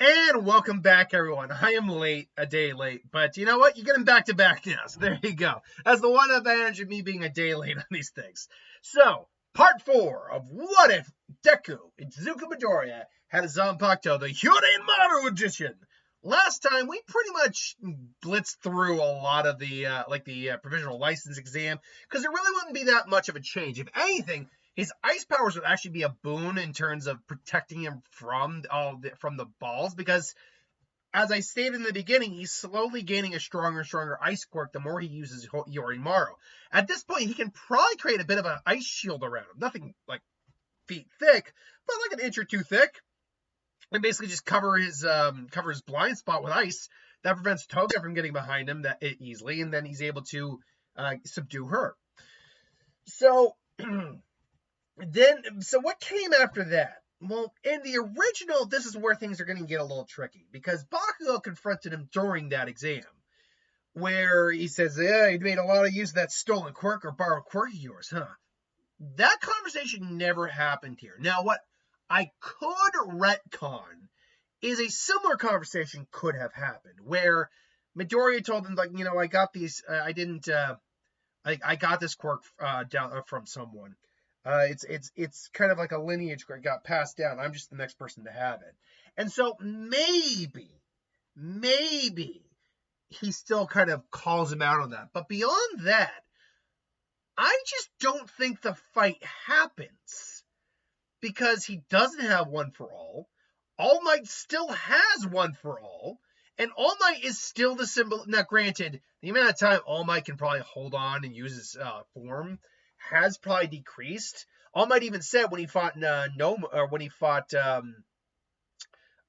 And welcome back, everyone. I am late, a day late, but you know what? You're getting back to back now, so there you go. That's the one advantage of me being a day late on these things. So, part 4 of What If Deku Izuku Midoriya had a Zanpakuto, the Hyōrinmaru edition. Last time, we pretty much blitzed through a lot of the provisional license exam, because there really wouldn't be that much of a change. If anything, his ice powers would actually be a boon in terms of protecting him from the balls, because as I stated in the beginning, he's slowly gaining a stronger and stronger ice quirk the more he uses Hyōrinmaru. At this point, he can probably create a bit of an ice shield around him. Nothing like feet thick, but like an inch or two thick. And basically just cover his blind spot with ice. That prevents Toga from getting behind him that easily, and then he's able to subdue her. So so what came after that? Well, in the original, this is where things are going to get a little tricky, because Bakugo confronted him during that exam, where he says, yeah, you made a lot of use of that stolen quirk or borrowed quirk of yours, huh? That conversation never happened here. Now, what I could retcon is a similar conversation could have happened, where Midoriya told him, like, you know, I got these, I got this quirk down from someone. It's kind of like a lineage that got passed down. I'm just the next person to have it. And so maybe he still kind of calls him out on that. But beyond that, I just don't think the fight happens, because he doesn't have one for all. All Might still has one for all. And All Might is still the symbol. Now, granted, the amount of time All Might can probably hold on and use his form has probably decreased. All Might even said when he fought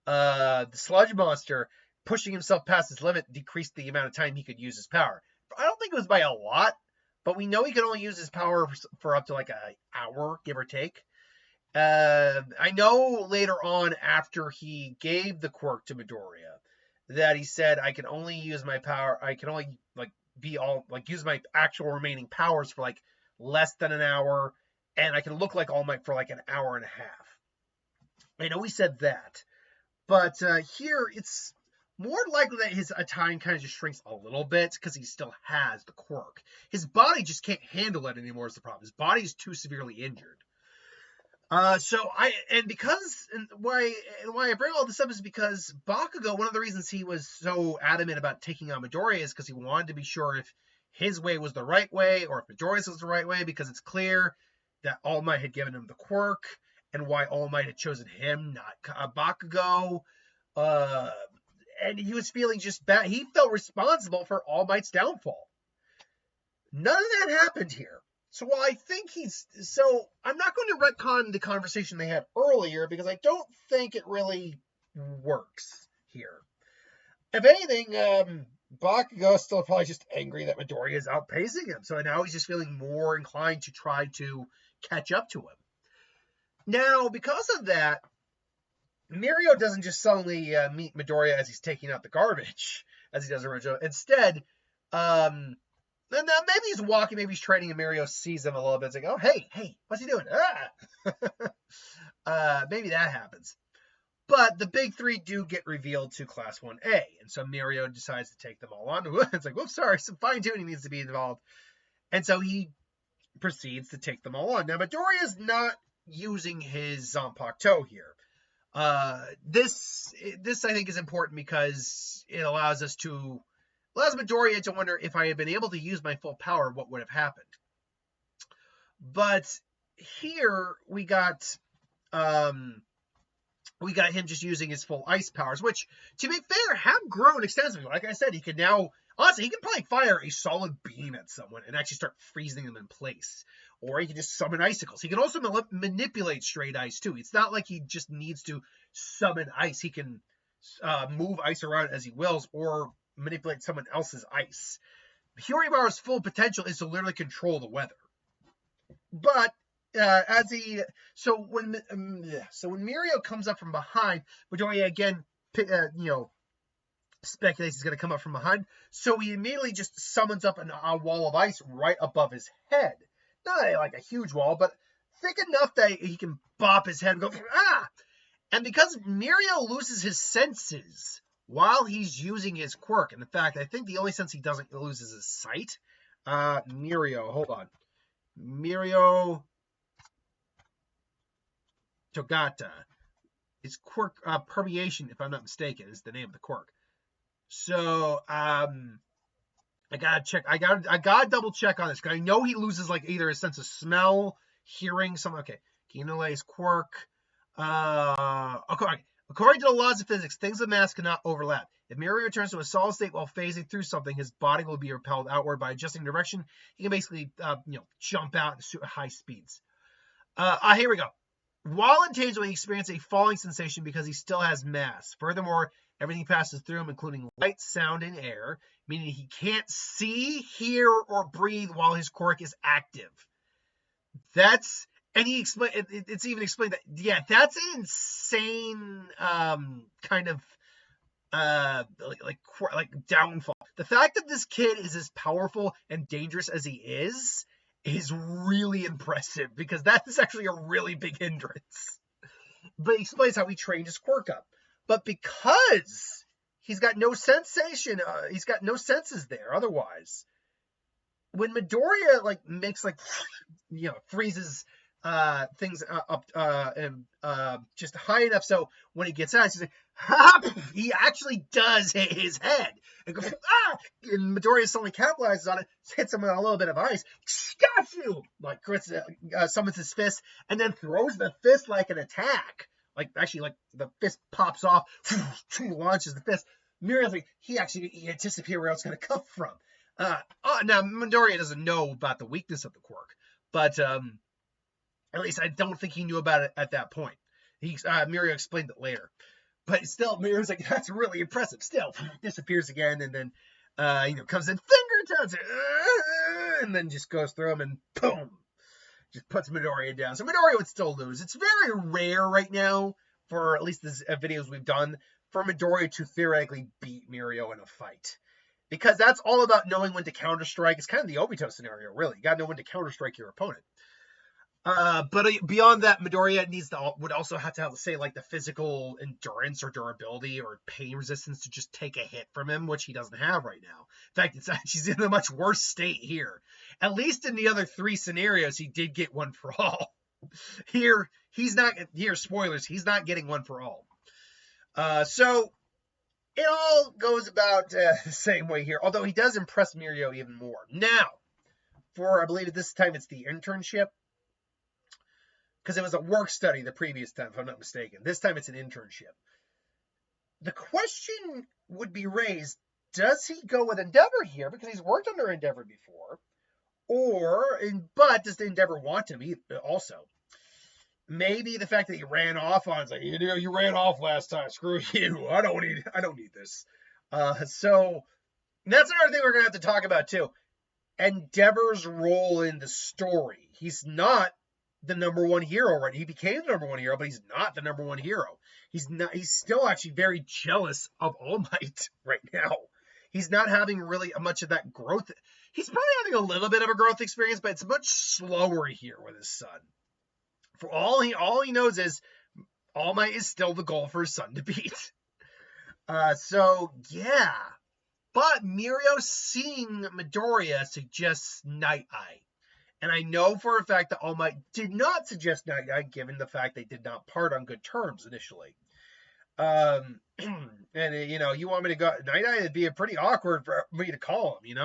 the sludge monster, pushing himself past his limit decreased the amount of time he could use his power. I don't think it was by a lot, but we know he could only use his power for up to like an hour, give or take. I know later on, after he gave the quirk to Midoriya, that he said, I can only use my power, I can only use my actual remaining powers for like less than an hour, and I can look like All Might for like an hour and a half. I know he said that, but here it's more likely that his time kind of just shrinks a little bit, because he still has the quirk. His body just can't handle it anymore is the problem. His body is too severely injured. Why I bring all this up is because Bakugo, one of the reasons he was so adamant about taking on Midoriya is because he wanted to be sure if his way was the right way or if Midoriya's was the right way, because it's clear that All Might had given him the quirk, and why All Might had chosen him, not Bakugo. And he was feeling just bad. He felt responsible for All Might's downfall. None of that happened here. So while I think I'm not going to retcon the conversation they had earlier, because I don't think it really works here. If anything, Bakugo is still probably just angry that Midoriya is outpacing him. So now he's just feeling more inclined to try to catch up to him. Now, because of that, Mirio doesn't just suddenly meet Midoriya as he's taking out the garbage, as he does originally. Instead, and then maybe he's walking, maybe he's training, and Mirio sees him a little bit. It's like, oh, hey, what's he doing? Maybe that happens. But the big three do get revealed to Class 1A, and so Mirio decides to take them all on. It's like, whoops, sorry, some fine-tuning needs to be involved. And so he proceeds to take them all on. Now, Midoriya's not using his Zanpakuto here. This I think is important, because it allows Midoriya to wonder, if I had been able to use my full power, what would have happened. But here we got him just using his full ice powers, which, to be fair, have grown extensively. Like I said, he can probably fire a solid beam at someone and actually start freezing them in place. Or he can just summon icicles. He can also manipulate straight ice, too. It's not like he just needs to summon ice. He can move ice around as he wills, or manipulate someone else's ice. Hyōrinmaru's full potential is to literally control the weather. But when Mirio comes up from behind, Midoriya again speculates he's going to come up from behind, so he immediately just summons up a wall of ice right above his head. Not like a huge wall, but thick enough that he can bop his head and go, ah! And because Mirio loses his senses while he's using his quirk, and in fact, I think the only sense he doesn't lose is his sight. Mirio, hold on. Mirio Togata. His quirk, permeation, if I'm not mistaken, is the name of the quirk. So, I gotta check. I gotta double check on this because I know he loses like either his sense of smell, hearing, something. Okay, Kinole's quirk. Okay. According to the laws of physics, things of mass cannot overlap. If Mirio returns to a solid state while phasing through something, his body will be repelled outward by adjusting direction. He can basically, jump out at high speeds. Here we go. While intentionally, he experiences a falling sensation because he still has mass. Furthermore, everything passes through him, including light, sound, and air, meaning he can't see, hear, or breathe while his quirk is active. And he explained, it's even explained that, yeah, that's an insane kind of like downfall. The fact that this kid is as powerful and dangerous as he is really impressive, because that is actually a really big hindrance. But he explains how he trained his quirk up. But because he's got no sensation, he's got no senses there otherwise, when Midoriya makes freezes things up and just high enough so when he gets out, he's like, ha! He actually does hit his head. And goes, ah! And Midoriya suddenly capitalizes on it, hits him with a little bit of ice. Got you! Chris summons his fist and then throws the fist like an attack. The fist pops off, launches the fist. Mirio's he anticipates where it's going to come from. Now Midoriya doesn't know about the weakness of the quirk, but at least I don't think he knew about it at that point. Mirio explained it later. But still, Mirio's that's really impressive. Still, disappears again, and then, comes in, finger touch, and then just goes through him, and boom, just puts Midoriya down. So Midoriya would still lose. It's very rare right now, for at least the videos we've done, for Midoriya to theoretically beat Mirio in a fight. Because that's all about knowing when to counter-strike. It's kind of the Obito scenario, really. You gotta know when to counter-strike your opponent. But beyond that, Midoriya would also have to say the physical endurance or durability or pain resistance to just take a hit from him, which he doesn't have right now. In fact, he's in a much worse state here. At least in the other three scenarios, he did get one for all. Here, he's not. Here, spoilers, he's not getting one for all. So it all goes about the same way here, although he does impress Mirio even more. Now, I believe at this time it's the internship. Because it was a work study the previous time, if I'm not mistaken. This time it's an internship. The question would be raised, does he go with Endeavor here? Because he's worked under Endeavor before. But does the Endeavor want him also? Maybe the fact that he ran off on it's you ran off last time. Screw you. I don't need this. So that's another thing we're going to have to talk about too. Endeavor's role in the story. He's not the number one hero, right? He became the number one hero, but he's not the number one hero. He's still actually very jealous of All Might right now. He's not having really much of that growth. He's probably having a little bit of a growth experience, but it's much slower here with his son. For all he knows is All Might is still the goal for his son to beat. So yeah. But Mirio seeing Midoriya suggests Nighteye. And I know for a fact that All Might did not suggest Nighteye, given the fact they did not part on good terms initially. And, you want me to go Nighteye, it'd be pretty awkward for me to call him,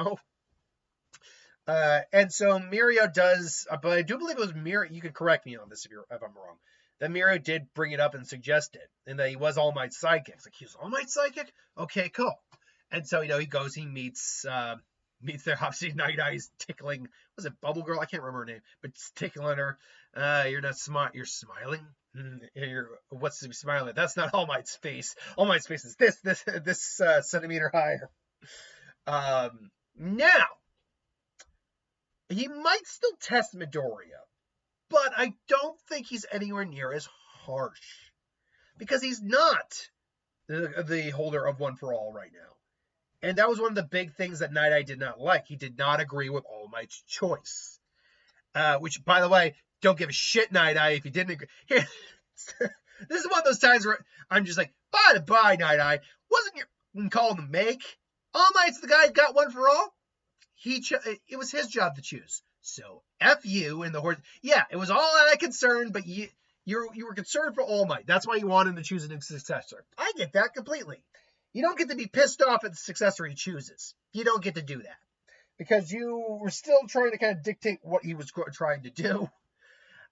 And so Mirio does, but I do believe it was Mirio, you can correct me on this if I'm wrong, that Mirio did bring it up and suggest it, and that he was All Might's sidekick. It's he was All Might's sidekick? Okay, cool. And so, he goes, he meets there, obviously Night-Eye's tickling, was it Bubble Girl? I can't remember her name, but it's tickling her. You're not smart, you're smiling? What's to be smiling at? That's not All Might's face. All Might's face is this centimeter higher. Now, he might still test Midoriya, but I don't think he's anywhere near as harsh. Because he's not the holder of One for All right now. And that was one of the big things that Nighteye did not like. He did not agree with All Might's choice. Which, by the way, don't give a shit, Nighteye, if you didn't agree. Here, This is one of those times where I'm just like, by the by, Nighteye, wasn't your call to make? All Might's the guy who got one for all. It was his job to choose. So F you and the horse. Yeah, it was all out of concern, but you were concerned for All Might. That's why you wanted him to choose a new successor. I get that completely. You don't get to be pissed off at the successor he chooses. You don't get to do that. Because you were still trying to kind of dictate what he was trying to do.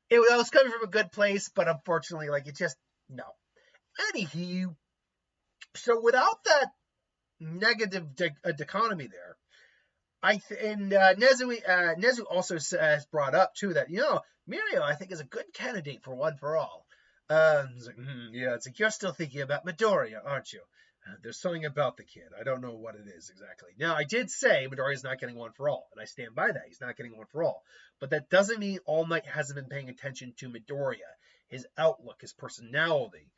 It was coming from a good place, but unfortunately, like, it just, no. Anywho, so without that negative dichotomy there, Nezu also has brought up too that, Mirio, I think, is a good candidate for One for All. It's like, yeah, it's like, you're still thinking about Midoriya, aren't you? There's something about the kid. I don't know what it is exactly. Now, I did say Midoriya's not getting One for All, and I stand by that. He's not getting One for All. But that doesn't mean All Might hasn't been paying attention to Midoriya, his outlook, his personality.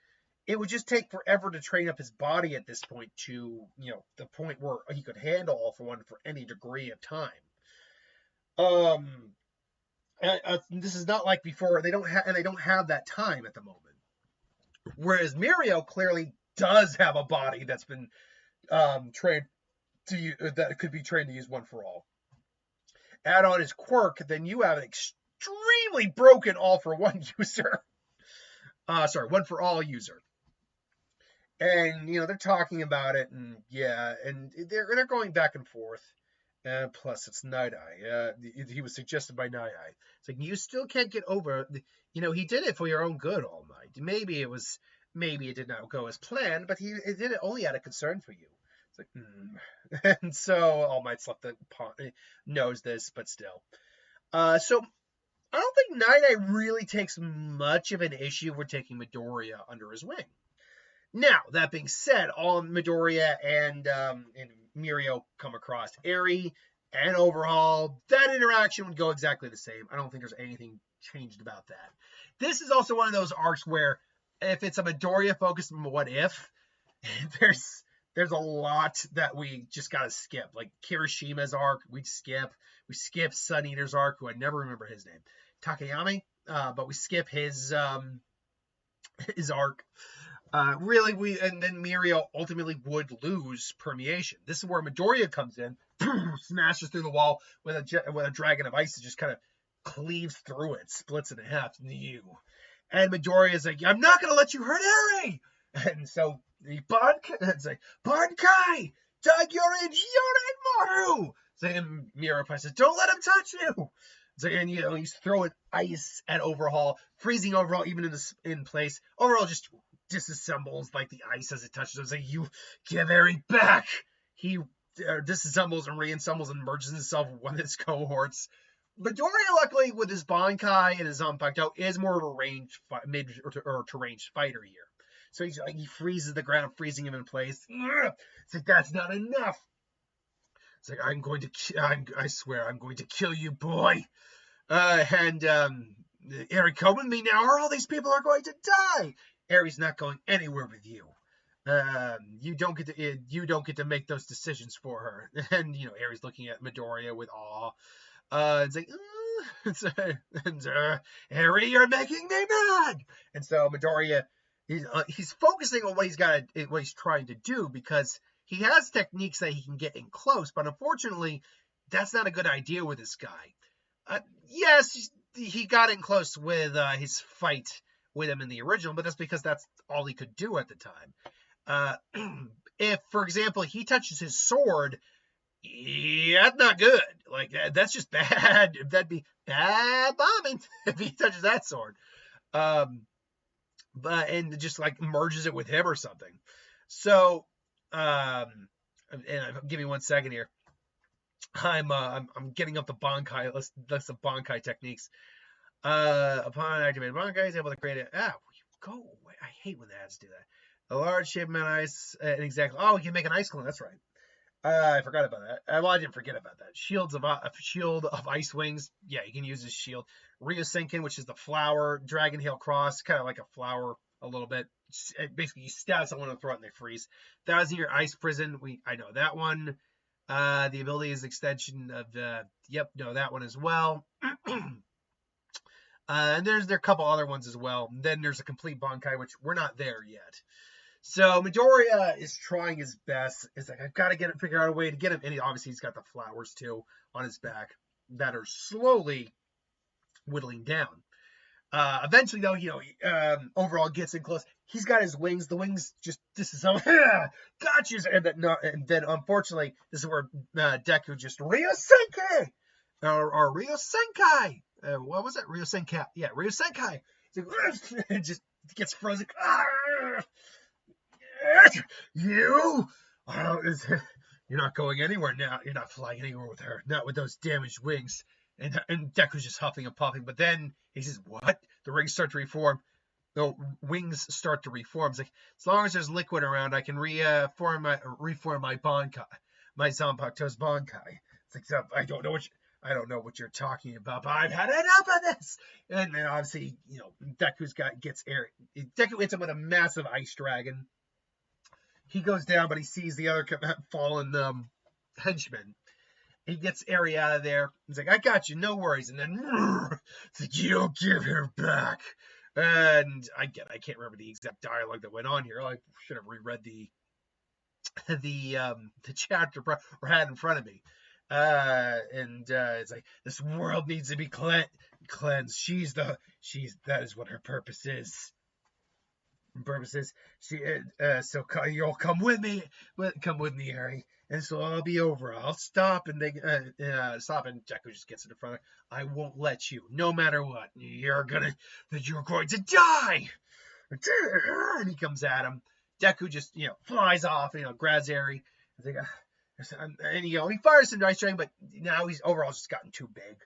It would just take forever to train up his body at this point to, the point where he could handle All for One for any degree of time. This is not like before. They don't have that time at the moment. Whereas Mirio clearly does have a body that's been trained to use, that could be trained to use One for All. Add on his quirk, then you have an extremely broken All for One user. One for All user. And they're talking about it, and and they're going back and forth. Plus, it's Nighteye. He was suggested by Nighteye. It's like, you still can't get over. He did it for your own good, All Might. Maybe it did not go as planned, but he did it only out of concern for you. It's like, And so All Might knows this, but still. So I don't think Nighteye really takes much of an issue with taking Midoriya under his wing. Now, that being said, all Midoriya and Mirio come across Eri and Overhaul. That interaction would go exactly the same. I don't think there's anything changed about that. This is also one of those arcs where if it's a Midoriya focused on what if, there's a lot that we just gotta skip. Like Kirishima's arc, we skip. We skip Sun Eater's arc, who I never remember his name. Takayami, but we skip his arc. And then Mirio ultimately would lose permeation. This is where Midoriya comes in, smashes through the wall with a dragon of ice that just kind of cleaves through it, splits it in half. And Midoriya is like, I'm not going to let you hurt Eri! And so it's like, Bankai! Daigyorin Hyōrinmaru! And Mirio says, don't let him touch you! So, and he's throwing ice at Overhaul, freezing Overhaul even in place. Overhaul just disassembles like the ice as it touches him. It's like, you give Eri back. He disassembles and reassembles and merges himself with one of his cohorts. Midoriya, luckily, with his Bankai and his Zanpakuto, is more of a mid-to-range fighter here. So he freezes the ground, freezing him in place. It's like, that's not enough. It's like, I swear, I'm going to kill you, boy. Eri, come with me now, or all these people are going to die. Eri's not going anywhere with you. You don't get to make those decisions for her. And Eri's looking at Midoriya with awe. It's like, Eri, you're making me mad. And so Midoriya, he's focusing on what he's trying to do, because he has techniques that he can get in close, but unfortunately, that's not a good idea with this guy. Yes, he got in close with his fight with him in the original, but that's because that's all he could do at the time. If, for example, he touches his sword, that's not good. Like, that's just bad. That'd be bad bombing if he touches that sword. And just like merges it with him or something. So, give me 1 second here. I'm getting up the Bankai list of Bankai techniques. Upon activating Bankai, he's able to create it. Go away. I hate when the ads do that. A large shape amount of ice, exactly. Oh, we can make an ice clone. That's right. I forgot about that. Well, I didn't forget about that. Shield of ice wings. Yeah, you can use this shield. Ryosenkin, which is the flower. Dragon Hail Cross, kind of like a flower a little bit. Basically, you stab someone in the throat and they freeze. 1,000-year ice prison. I know that one. The ability is extension of the. Yep, know that one as well. And there are a couple other ones as well. And then there's a complete Bankai, which we're not there yet. So Midoriya is trying his best. It's like, I've got to figure out a way to get him. And obviously he's got the flowers too on his back that are slowly whittling down. Eventually, though, Overhaul gets in close. He's got his wings. The wings just gotcha. And then unfortunately, this is where Deku just Ryosenkai or Ryosenkai. What was it? Ryosenkai. Yeah, Ryosenkai. It just gets frozen. You. You're not going anywhere now. You're not flying anywhere with her. Not with those damaged wings. And Deku's just huffing and puffing. But then he says, what? The rings start to reform. The wings start to reform. It's like, as long as there's liquid around, I can reform my Bankai, my Zanpakuto's Bankai. It's like, so, I don't know what you're talking about, but I've had enough of this. And then obviously, Deku hits him with a massive ice dragon. He goes down, but he sees the other fallen henchman. He gets Eri out of there. He's like, I got you, no worries. And then, it's like, you'll give her back. And I can't remember the exact dialogue that went on here. I should have reread the chapter or had in front of me. It's like, this world needs to be cleansed. That is what her purpose is. So you'll come with me, Eri. And so I'll be over. I'll stop and stop. And Deku just gets in front of her. I won't let you, no matter what. You're going to die. And he comes at him. Deku just, flies off, grabs Eri. And he fires some ice dragon, but now he's overall just gotten too big. And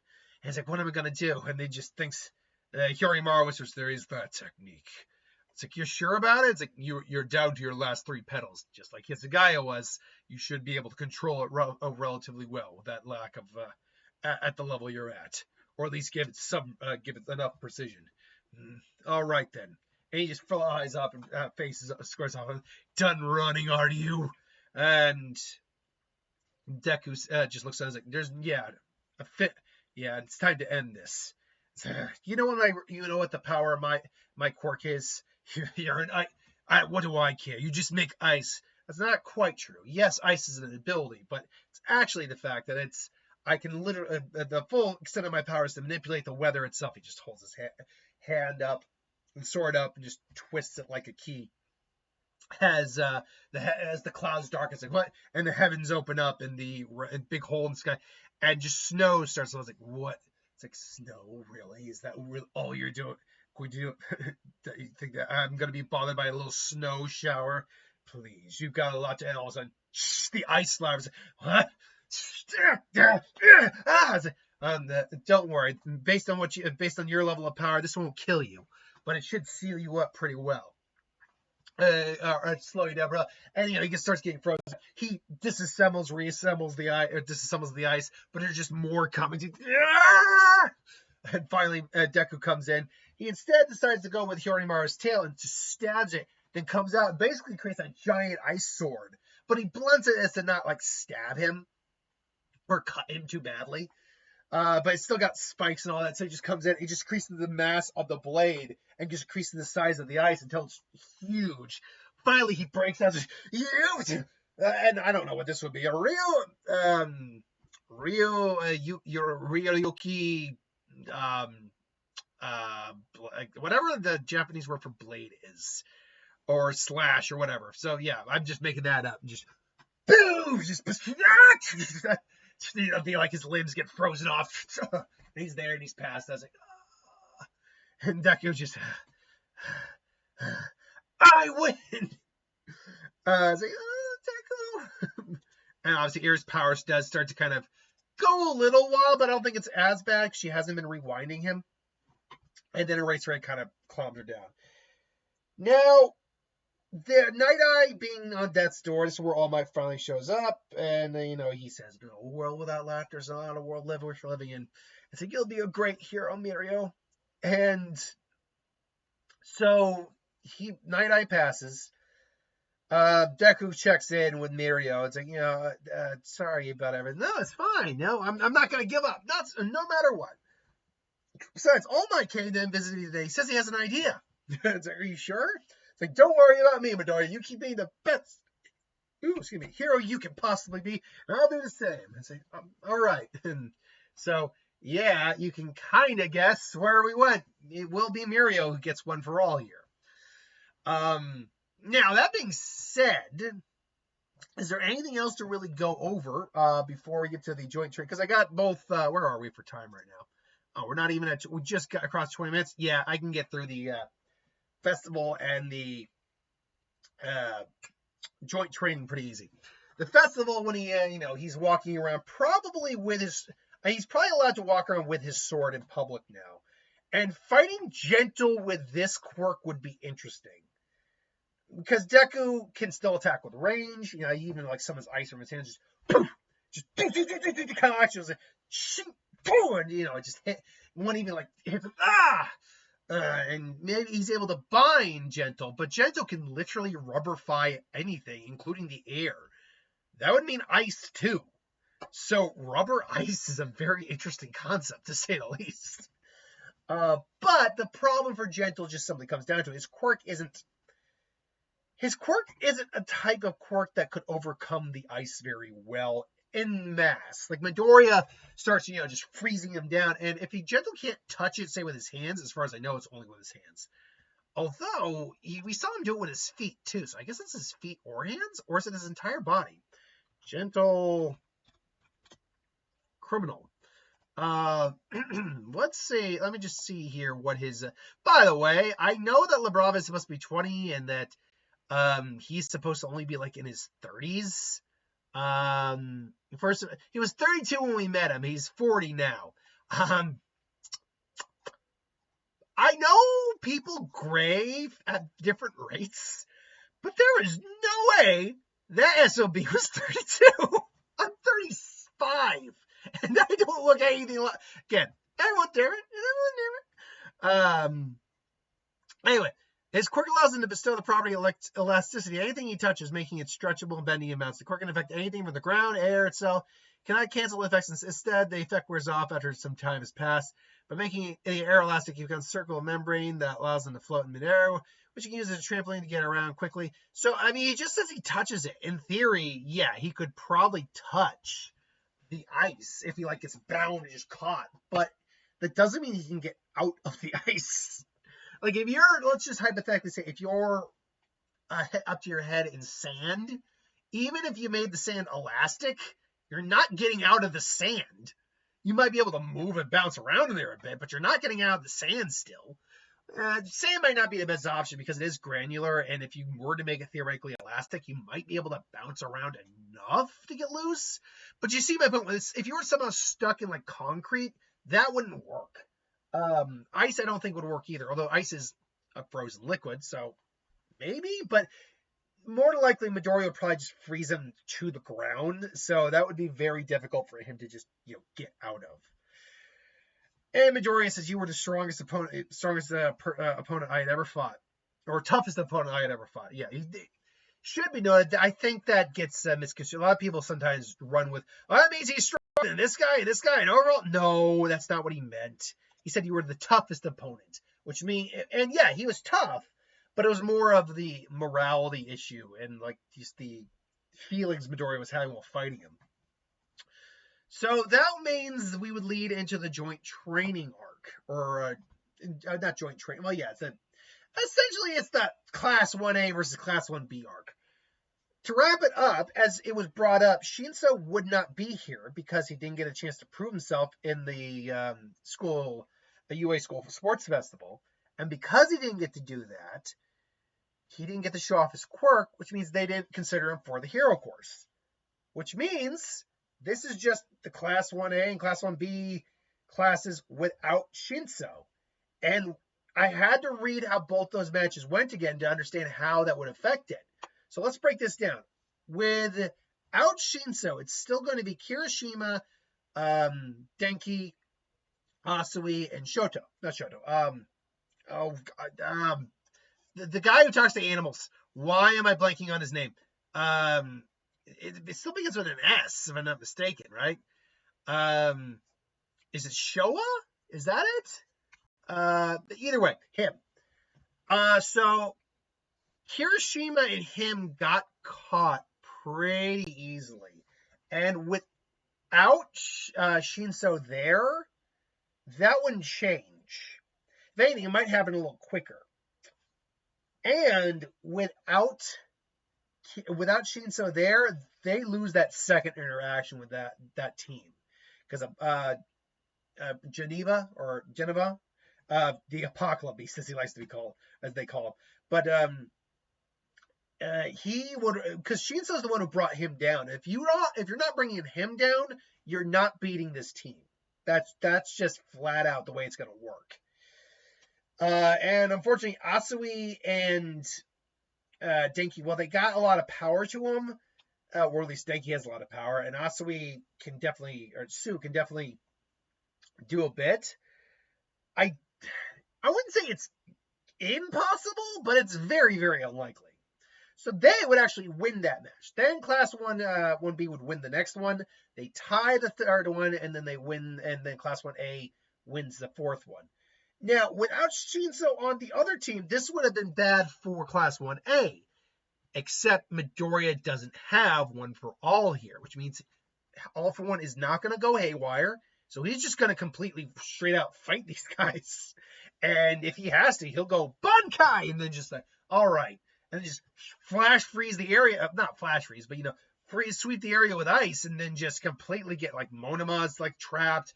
he's like, what am I going to do? And he just thinks, Hyōrinmaru whispers, there is that technique. It's like, you're sure about it? It's like, you're down to your last 3 petals, just like Hitsugaya was. You should be able to control it relatively well with that lack of at the level you're at, or at least give it enough precision. All right then. And he just flies up and squares off. Done running, are you? And Deku just looks at it like, it's time to end this. You know what the power of my quirk is? You're an ice. What do I care? You just make ice. That's not quite true. Yes, ice is an ability, but it's actually the fact that I can literally, the full extent of my power is to manipulate the weather itself. He just holds his hand up and sword up and just twists it like a key. As the clouds darken, it's like, what? And the heavens open up and the big hole in the sky, and just snow starts. So I was like, what? It's like, snow, really? Is that all you're doing? Would you think that I'm going to be bothered by a little snow shower? Please, you've got a lot to. And all of a sudden, the ice slabs. What? Don't worry. Based on your level of power, this won't kill you, but it should seal you up pretty well. Or slow you down, bro. And he starts getting frozen. He reassembles the ice, but there's just more coming. And finally, Deku comes in. He instead decides to go with Hyōrinmaru's tail and just stabs it, then comes out and basically creates a giant ice sword. But he blunts it as to not stab him or cut him too badly. But it's still got spikes and all that, so he just comes in. He just creases the mass of the blade and just creases the size of the ice until it's huge. Finally, he breaks out. And I don't know what this would be. A Ryuki. Whatever the Japanese word for blade is, or slash or whatever. So yeah, I'm just making that up. Just boom, just feel like his limbs get frozen off. And he's there and he's passed. I was like, and Deku just, I win. I was like, Deku. And obviously, Eri's power does start to kind of go a little while, but I don't think it's as bad. She hasn't been rewinding him. And then Eraserhead kind of calmed her down. Now, the Nighteye being on death's door, this is where All Might finally shows up. And, he says, a world without laughter is not a world worth living in. I think you'll be a great hero, Mirio. And so, Nighteye passes. Deku checks in with Mirio. It's like, sorry about everything. No, it's fine. No, I'm not going to give up. No matter what. Besides, All Might came to him visiting today. He says he has an idea. It's like, are you sure? It's like, don't worry about me, Midoriya. You keep being the best, hero you can possibly be, and I'll do the same. It's like, all right. And so, yeah, you can kind of guess where we went. It will be Mirio who gets one for all here. Now, that being said, is there anything else to really go over before we get to the joint trade? Because I got both. Where are we for time right now? Oh, we're not even at. We just got across 20 minutes. Yeah, I can get through the festival and the joint training pretty easy. The festival, when he, he's walking around probably with his. He's probably allowed to walk around with his sword in public now. And fighting gentle with this quirk would be interesting. Because Deku can still attack with range. He even like summons ice from his hands, just poof, just kind of actions, and it just hit one even like hits him, and maybe he's able to bind Gentle, but Gentle can literally rubberify anything, including the air. That would mean ice too. So rubber ice is a very interesting concept, to say the least. But the problem for Gentle just simply comes down to his quirk isn't a type of quirk that could overcome the ice very well en masse. Like Midoriya starts, just freezing him down. And if Gentle can't touch it, say with his hands, as far as I know, it's only with his hands. Although, we saw him do it with his feet too. So I guess it's his feet or hands, or is it his entire body? Gentle criminal. Let's see. Let me just see here what his... by the way, I know that Labrava is supposed to be 20 and that he's supposed to only be like in his 30s. First, he was 32 when we met him. He's 40 now. I know people gray at different rates, but there is no way that SOB was 32. I'm 35, and I don't look anything like... Again, everyone different. Anyway, his quirk allows him to bestow the property elasticity. Anything he touches, making it stretchable and bending amounts. The quirk can affect anything from the ground, air itself. Cannot cancel effects. Instead, the effect wears off after some time has passed. By making the air elastic, you can circle a membrane that allows them to float in midair, which you can use as a trampoline to get around quickly. So, he just says he touches it. In theory, yeah, he could probably touch the ice if he gets bound and just caught. But that doesn't mean he can get out of the ice. Like, if you're, let's just hypothetically say, if you're up to your head in sand, even if you made the sand elastic, you're not getting out of the sand. You might be able to move and bounce around in there a bit, but you're not getting out of the sand still. Sand might not be the best option because it is granular, and if you were to make it theoretically elastic, you might be able to bounce around enough to get loose. But you see my point. If you were somehow stuck in concrete, that wouldn't work. Ice I don't think would work either, although ice is a frozen liquid, so maybe, but more than likely Midoriya would probably just freeze him to the ground, so that would be very difficult for him to just, get out of. And Midoriya says, you were the strongest opponent I had ever fought, or toughest opponent I had ever fought. Yeah, he should be noted. I think that gets misconstrued. A lot of people sometimes run with, that means he's stronger than this guy, and overall. No, that's not what he meant. He said you were the toughest opponent, which means, and yeah, he was tough, but it was more of the morality issue and just the feelings Midoriya was having while fighting him. So that means we would lead into the joint training arc, or not joint training. Well, yeah, essentially it's the Class 1A versus Class 1B arc. To wrap it up, as it was brought up, Shinso would not be here because he didn't get a chance to prove himself in the UA School for Sports Festival. And because he didn't get to do that, he didn't get to show off his quirk, which means they didn't consider him for the hero course. Which means this is just the Class 1A and Class 1B classes without Shinso. And I had to read how both those matches went again to understand how that would affect it. So let's break this down. Without Shinso, it's still going to be Kirishima, Denki, Asui, and Shoto. Not Shoto. The guy who talks to animals. Why am I blanking on his name? It still begins with an S, if I'm not mistaken, right? Is it Showa? Is that it? Either way, him. So Kirishima and him got caught pretty easily. And without Shinso there, that wouldn't change. If anything, it might happen a little quicker. And without Shinso there, they lose that second interaction with that team. Because Geneva, the Apocalypse, as he likes to be called, as they call him. But he would, because Shinso's the one who brought him down. If you're not bringing him down, you're not beating this team. That's just flat out the way it's going to work. And unfortunately, Asui and Denki, well, they got a lot of power to them, or at least Denki has a lot of power, and Asui can definitely, or Sue can definitely do a bit. I wouldn't say it's impossible, but it's very, very unlikely. So they would actually win that match. Then Class 1B would win the next one. They tie the third one, and then they win, and then Class 1A wins the fourth one. Now, without Shinso on the other team, this would have been bad for Class 1A, except Midoriya doesn't have One for All here, which means All for One is not going to go haywire, so he's just going to completely straight out fight these guys. And if he has to, he'll go Bankai, and then just like, all right, and just flash freeze the area, not flash freeze, but sweep the area with ice, and then just completely get like Monama's like trapped.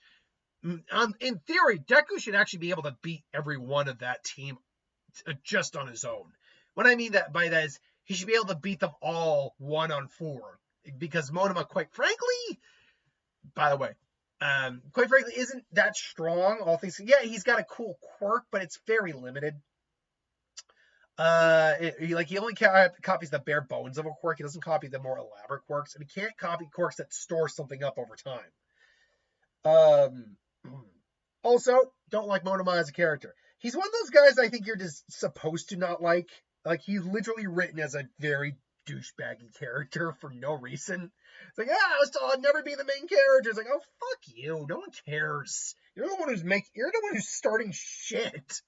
In theory, Deku should actually be able to beat every one of that team just on his own. What I mean by that is he should be able to beat them all 1-on-4, because Monoma, quite frankly, isn't that strong. All things, yeah, he's got a cool quirk, but it's very limited. He only copies the bare bones of a quirk. He doesn't copy the more elaborate quirks, and he can't copy quirks that store something up over time. Also, don't like Monoma as a character. He's one of those guys I think you're just supposed to not like. Like, he's literally written as a very douchebaggy character for no reason. It's like, I'd never be the main character. It's like, oh, fuck you. No one cares. You're the one who's starting shit.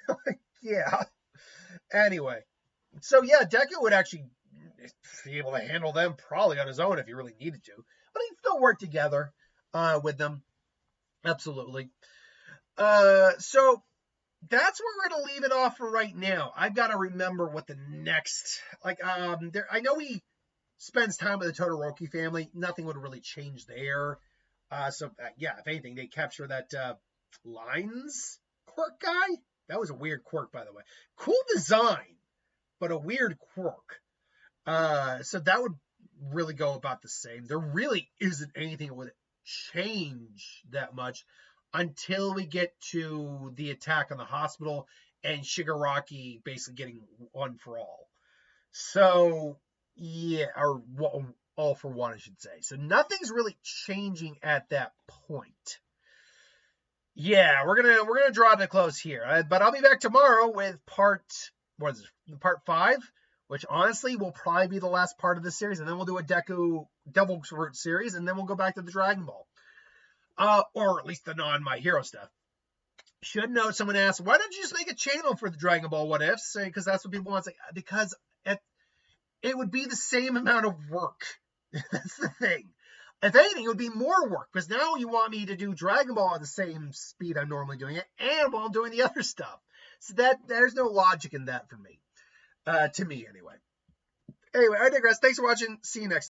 Like, yeah. Anyway. So, yeah, Deku would actually be able to handle them probably on his own if he really needed to. But he'd still work together with them. Absolutely. So that's where we're going to leave it off for right now. I've got to remember what the next, I know he spends time with the Todoroki family. Nothing would really change there. If anything, they capture that Lines quirk guy. That was a weird quirk, by the way. Cool design, but a weird quirk. So that would really go about the same. There really isn't anything that would change that much until we get to the attack on the hospital and Shigaraki basically getting One for All. So, yeah, or All for One, I should say. So nothing's really changing at that point. Yeah, we're gonna draw to a close here. But I'll be back tomorrow with part 5, which honestly will probably be the last part of this series, and then we'll do a Deku Devil's Root series, and then we'll go back to the Dragon Ball. Or at least the non-My Hero stuff. Should note, someone asked, why don't you just make a channel for the Dragon Ball What Ifs? Because that's what people want to say. Because it would be the same amount of work. That's the thing. If anything, it would be more work. Because now you want me to do Dragon Ball at the same speed I'm normally doing it, and while I'm doing the other stuff. So there's no logic in that for me. To me, anyway. Anyway, I digress. Thanks for watching. See you next time.